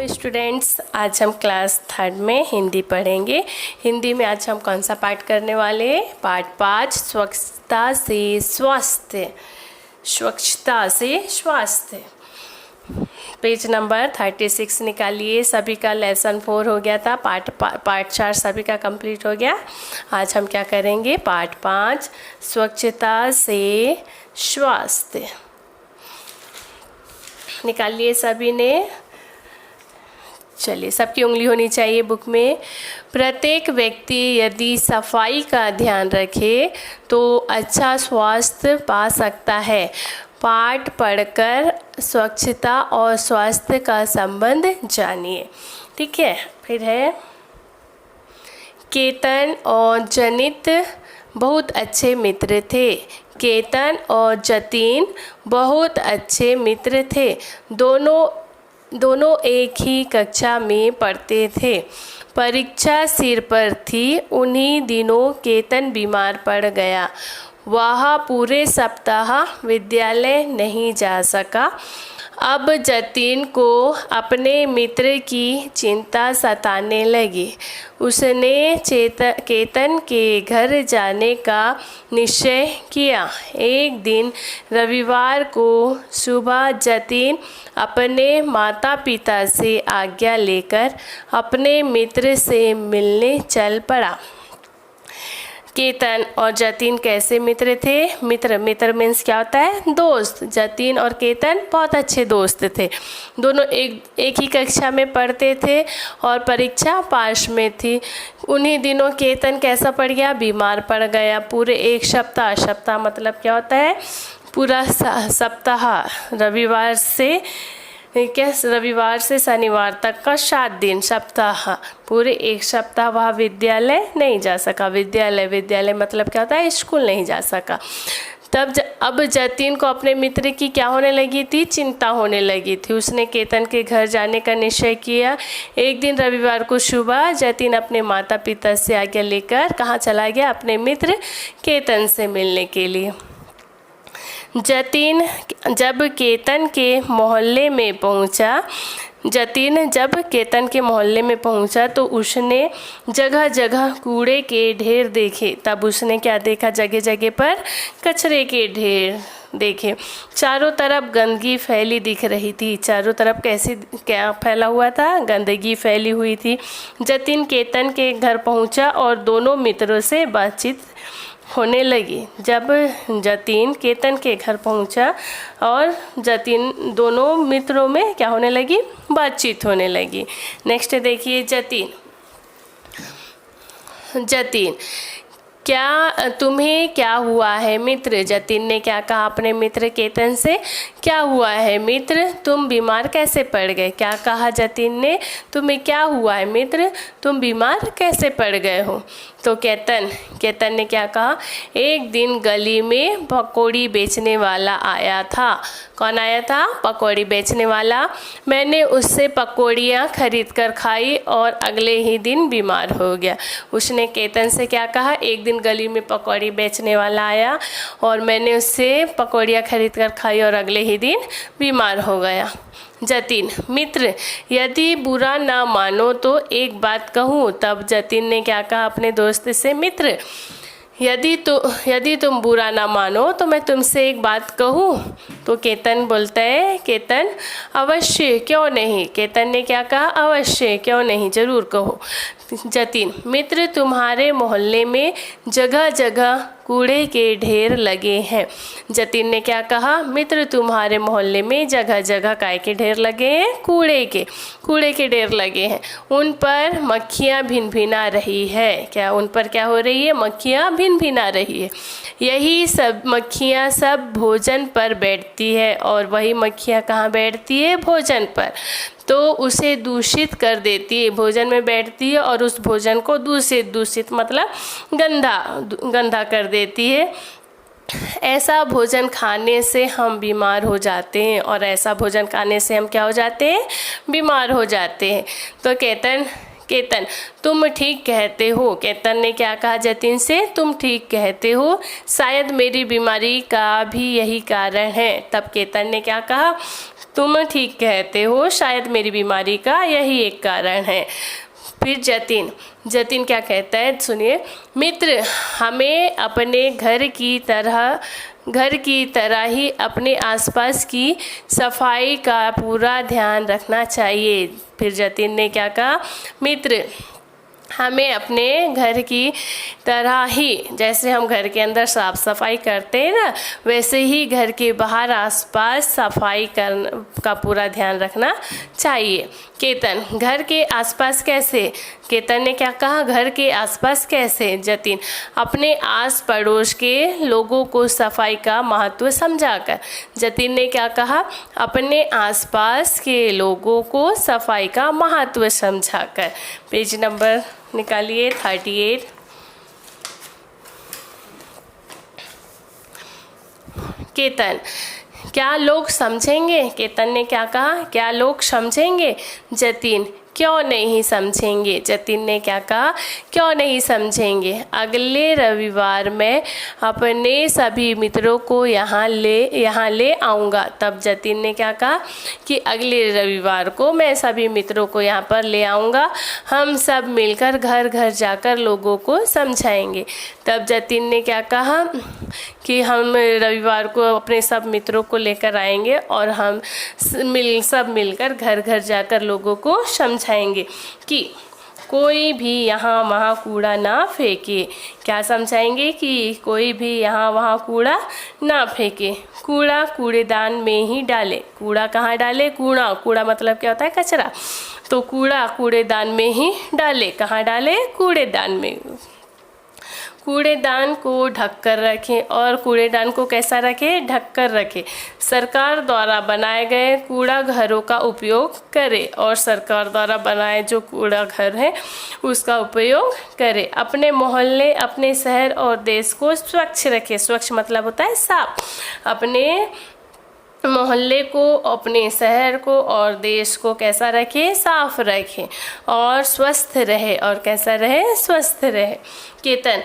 Students, आज हम class 3 में हिंदी पढ़ेंगे। हिंदी में आज हम कौन सा पाठ करने वाले हैं? पाठ 5, स्वच्छता से स्वास्थ्य। स्वच्छता से स्वास्थ्य। पेज नंबर 36 निकालिए। सभी का लेसन 4 हो गया था। पार्ट 4 सभी का कंप्लीट हो गया। आज हम क्या करेंगे? पार्ट 5, स्वच्छता से स्वास्थ्य। निकालिए सभी ने। चलिए, सबकी उंगली होनी चाहिए बुक में। प्रत्येक व्यक्ति यदि सफाई का ध्यान रखे तो अच्छा स्वास्थ्य पा सकता है। पाठ पढ़कर स्वच्छता और स्वास्थ्य का संबंध जानिए। ठीक है, फिर है केतन और जनित बहुत अच्छे मित्र थे। केतन और जतिन बहुत अच्छे मित्र थे। दोनों एक ही कक्षा में पढ़ते थे। परीक्षा सिर पर थी। उन्हीं दिनों केतन बीमार पड़ गया। वह पूरे सप्ताह विद्यालय नहीं जा सका। अब जतिन को अपने मित्र की चिंता सताने लगी। उसने केतन के घर जाने का निश्चय किया। एक दिन रविवार को सुबह जतिन अपने माता पिता से आज्ञा लेकर अपने मित्र से मिलने चल पड़ा। केतन और जतिन कैसे मित्र थे? मित्र मीन्स क्या होता है? दोस्त। जतिन और केतन बहुत अच्छे दोस्त थे। दोनों एक ही कक्षा में पढ़ते थे और परीक्षा पास में थी। उन्हीं दिनों केतन कैसा पड़ गया? बीमार पड़ गया। पूरे एक सप्ताह। सप्ताह मतलब क्या होता है? पूरा सप्ताह। रविवार से शनिवार तक का 7 दिन सप्ताह। पूरे एक सप्ताह वह विद्यालय नहीं जा सका। विद्यालय मतलब क्या होता है? स्कूल नहीं जा सका। अब जतिन को अपने मित्र की क्या होने लगी थी? चिंता होने लगी थी। उसने केतन के घर जाने का निश्चय किया। एक दिन रविवार को सुबह जतिन अपने माता पिता से आज्ञा लेकर कहाँ चला गया? अपने मित्र केतन से मिलने के लिए। जतिन जब केतन के मोहल्ले में पहुंचा तो उसने जगह जगह कूड़े के ढेर देखे। तब उसने क्या देखा? जगह जगह पर कचरे के ढेर देखे। चारों तरफ गंदगी फैली दिख रही थी। चारों तरफ क्या फैला हुआ था? गंदगी फैली हुई थी। जतिन केतन के घर पहुंचा और दोनों मित्रों से बातचीत होने लगी। जब जतिन केतन के घर पहुंचा और जतिन दोनों मित्रों में क्या होने लगी? बातचीत होने लगी। नेक्स्ट देखिए जतिन तुम्हें क्या हुआ है मित्र? जतिन ने क्या कहा अपने मित्र केतन से? क्या हुआ है मित्र? तुम बीमार कैसे पड़ गए? क्या कहा जतिन ने? तुम्हें क्या हुआ है मित्र? तुम बीमार कैसे पड़ गए हो? तो केतन ने क्या कहा? एक दिन गली में पकौड़ी बेचने वाला आया था। कौन आया था? पकौड़ी बेचने वाला। मैंने उससे पकौड़ियाँ खरीद कर खाई और अगले ही दिन बीमार हो गया। उसने केतन से क्या कहा? एक दिन गली में पकौड़ी बेचने वाला आया और मैंने उससे पकौड़ियाँ खरीद कर खाई और अगले ही दिन बीमार हो गया। जतिन मित्र, यदि बुरा ना मानो तो एक बात कहूँ। तब जतिन ने क्या कहा अपने दोस्त से? मित्र, यदि तुम बुरा ना मानो तो मैं तुमसे एक बात कहूँ। तो केतन बोलता है, केतन अवश्य, क्यों नहीं। केतन ने क्या कहा? अवश्य, क्यों नहीं, जरूर कहो। जतिन मित्र, तुम्हारे मोहल्ले में जगह जगह कूड़े के ढेर लगे हैं। जतिन ने क्या कहा? मित्र, तुम्हारे मोहल्ले में जगह जगह काय के ढेर लगे हैं? कूड़े के ढेर लगे हैं। उन पर मक्खियाँ भिनभिना रही है। क्या उन पर क्या हो रही है? मक्खियाँ भिनभिना रही है। यही सब मक्खियाँ सब भोजन पर बैठती है और वही मक्खियाँ कहाँ बैठती है? भोजन पर। तो उसे दूषित कर देती है। भोजन में बैठती है और उस भोजन को दूषित मतलब गंदा कर देती है। ऐसा भोजन खाने से हम बीमार हो जाते हैं और ऐसा भोजन खाने से हम क्या हो जाते हैं? बीमार हो जाते हैं। तो केतन, तुम ठीक कहते हो। केतन ने क्या कहा जतिन से? तुम ठीक कहते हो, शायद मेरी बीमारी का भी यही कारण है। तब केतन ने क्या कहा? तुम ठीक कहते हो, शायद मेरी बीमारी का यही एक कारण है। फिर जतिन क्या कहता है सुनिए। मित्र, हमें अपने घर की तरह ही अपने आसपास की सफाई का पूरा ध्यान रखना चाहिए। फिर जतिन ने क्या कहा? मित्र, हमें अपने घर की तरह ही, जैसे हम घर के अंदर साफ सफाई करते हैं ना, वैसे ही घर के बाहर आसपास सफाई का पूरा ध्यान रखना चाहिए। केतन, घर के आसपास कैसे? केतन ने क्या कहा? घर के आसपास कैसे? जतिन, अपने आस पड़ोस के लोगों को सफाई का महत्व समझाकर। जतिन ने क्या कहा? अपने आसपास के लोगों को सफाई का महत्व समझाकर। पेज नंबर निकालिए 38। केतन, क्या लोग समझेंगे? केतन ने क्या कहा? क्या लोग समझेंगे? जतिन, क्यों नहीं समझेंगे? जतिन ने क्या कहा? क्यों नहीं समझेंगे? अगले रविवार मैं अपने सभी मित्रों को यहाँ ले आऊँगा। तब जतिन ने क्या कहा कि अगले रविवार को मैं सभी मित्रों को यहाँ पर ले आऊँगा, हम सब मिलकर घर घर जाकर लोगों को समझाएंगे। तब जतिन ने क्या कहा कि हम रविवार को अपने सब मित्रों को लेकर आएंगे और हम सब मिलकर घर घर जाकर लोगों को समझाएंगे कि कोई भी यहाँ वहाँ कूड़ा ना फेंके। क्या समझाएंगे? कि कोई भी यहाँ वहाँ कूड़ा ना फेंके, कूड़ा कूड़ेदान में ही डाले। कूड़ा कहाँ डाले? कूड़ा मतलब क्या होता है? कचरा। तो कूड़ा कूड़ेदान में ही डाले। कहाँ डाले? कूड़ेदान में। कूड़ेदान को ढक कर रखें। और कूड़ेदान को कैसा रखें? ढक कर रखें। सरकार द्वारा बनाए गए कूड़ा घरों का उपयोग करें। और सरकार द्वारा बनाए जो कूड़ा घर है उसका उपयोग करें। अपने मोहल्ले, अपने शहर और देश को स्वच्छ रखें। स्वच्छ मतलब होता है साफ। अपने मोहल्ले को, अपने शहर को और देश को कैसा रखें? साफ रखें और स्वस्थ रहे। और कैसा रहे? स्वस्थ रहे। केतन,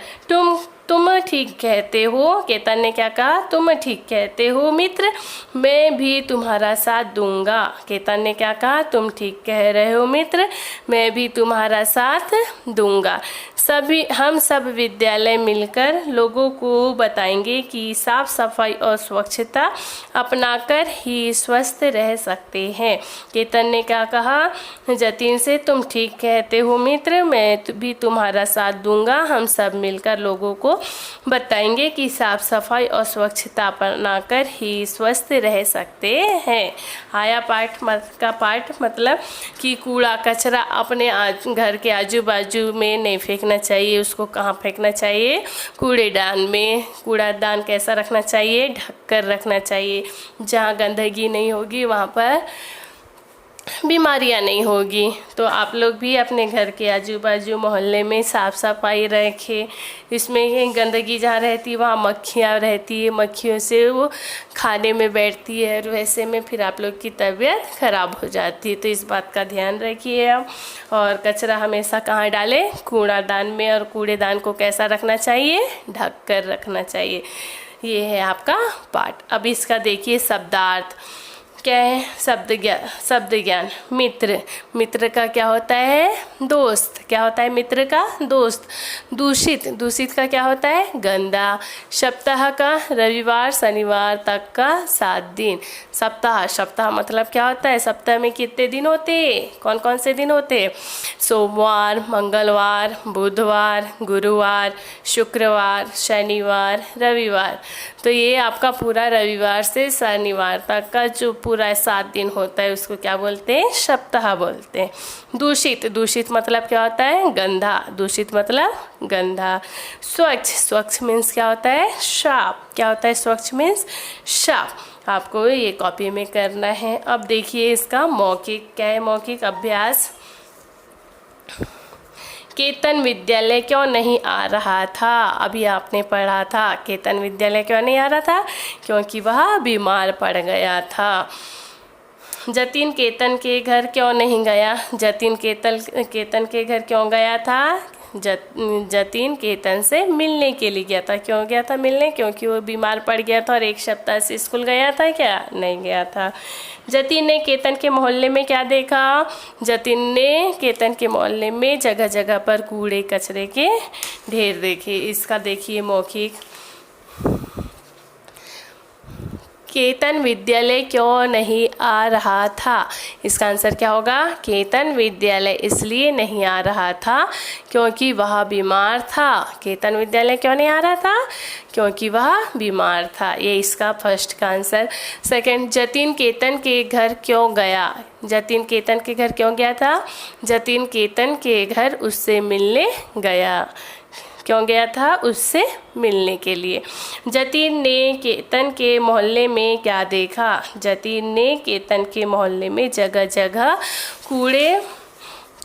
तुम ठीक कहते हो। केतन ने क्या कहा? तुम ठीक कहते हो मित्र, मैं भी तुम्हारा साथ दूंगा। केतन ने क्या कहा? तुम ठीक कह रहे हो मित्र, मैं भी तुम्हारा साथ दूंगा। हम सब विद्यालय मिलकर लोगों को बताएंगे कि साफ सफाई और स्वच्छता अपनाकर ही स्वस्थ रह सकते हैं। केतन ने क्या कहा जतिन से? तुम ठीक कहते हो मित्र, मैं भी तुम्हारा साथ दूंगा। हम सब मिलकर लोगों को बताएंगे कि साफ सफाई और स्वच्छता अपनाकर ही स्वस्थ रह सकते हैं। आया पाठ का पाठ मतलब कि कूड़ा कचरा अपने घर के आजू बाजू में नहीं फेंकना चाहिए। उसको कहाँ फेंकना चाहिए? कूड़ेदान में। कूड़ादान कैसा रखना चाहिए? ढक कर रखना चाहिए। जहाँ गंदगी नहीं होगी वहाँ पर बीमारियां नहीं होगी। तो आप लोग भी अपने घर के आजू बाजू मोहल्ले में साफ सफाई रखें। इसमें गंदगी जहाँ रहती है वहाँ मक्खियाँ रहती है, मक्खियों से वो खाने में बैठती है और वैसे में फिर आप लोग की तबीयत खराब हो जाती है। तो इस बात का ध्यान रखिए आप। और कचरा हमेशा कहाँ डालें? कूड़ादान में। और कूड़ेदान को कैसा रखना चाहिए? ढक कर रखना चाहिए। ये है आपका पाठ। अब इसका देखिए शब्दार्थ क्या है? शब्द ज्ञान। मित्र का क्या होता है? दोस्त। क्या होता है मित्र का? दोस्त। दूषित का क्या होता है? गंदा। सप्ताह का रविवार शनिवार तक का 7 दिन। सप्ताह मतलब क्या होता है? सप्ताह में कितने दिन होते हैं? कौन कौन से दिन होते हैं? सोमवार, मंगलवार, बुधवार, गुरुवार, शुक्रवार, शनिवार, रविवार। तो ये आपका पूरा रविवार से शनिवार तक का जो पूरा 7 दिन होता है उसको क्या बोलते हैं? सप्ताह बोलते हैं। दूषित मतलब क्या होता है? गंदा। दूषित मतलब गंदा। स्वच्छ मीन्स क्या होता है? साफ। क्या होता है? स्वच्छ मीन्स साफ। आपको ये कॉपी में करना है। अब देखिए इसका मौखिक क्या है? मौखिक अभ्यास। केतन विद्यालय क्यों नहीं आ रहा था? अभी आपने पढ़ा था केतन विद्यालय क्यों नहीं आ रहा था? क्योंकि वह बीमार पड़ गया था। जतिन केतन के घर क्यों नहीं गया? जतिन केतन के घर क्यों गया था? जतिन केतन से मिलने के लिए गया था। क्यों गया था मिलने? क्योंकि वो बीमार पड़ गया था और एक सप्ताह से स्कूल गया था क्या? नहीं गया था। जतिन ने केतन के मोहल्ले में क्या देखा? जतिन ने केतन के मोहल्ले में जगह जगह पर कूड़े कचरे के ढेर देखे। इसका देखिए मौखिक। केतन विद्यालय क्यों नहीं आ रहा था? इसका आंसर क्या होगा? केतन विद्यालय इसलिए नहीं आ रहा था क्योंकि वह बीमार था। केतन विद्यालय क्यों नहीं आ रहा था? क्योंकि वह बीमार था। ये इसका फर्स्ट का आंसर। सेकंड, जतिन केतन के घर क्यों गया? जतिन केतन के घर क्यों गया था? जतिन केतन के घर उससे मिलने गया। क्यों गया था? उससे मिलने के लिए। जतिन ने केतन के मोहल्ले में क्या देखा? जतिन ने केतन के मोहल्ले में जगह जगह कूड़े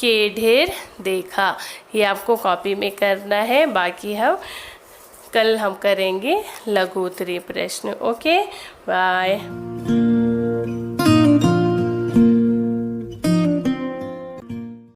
के ढेर देखा। ये आपको कॉपी में करना है, बाकी कल हम करेंगे लघु उत्तरीय प्रश्न। Okay, bye.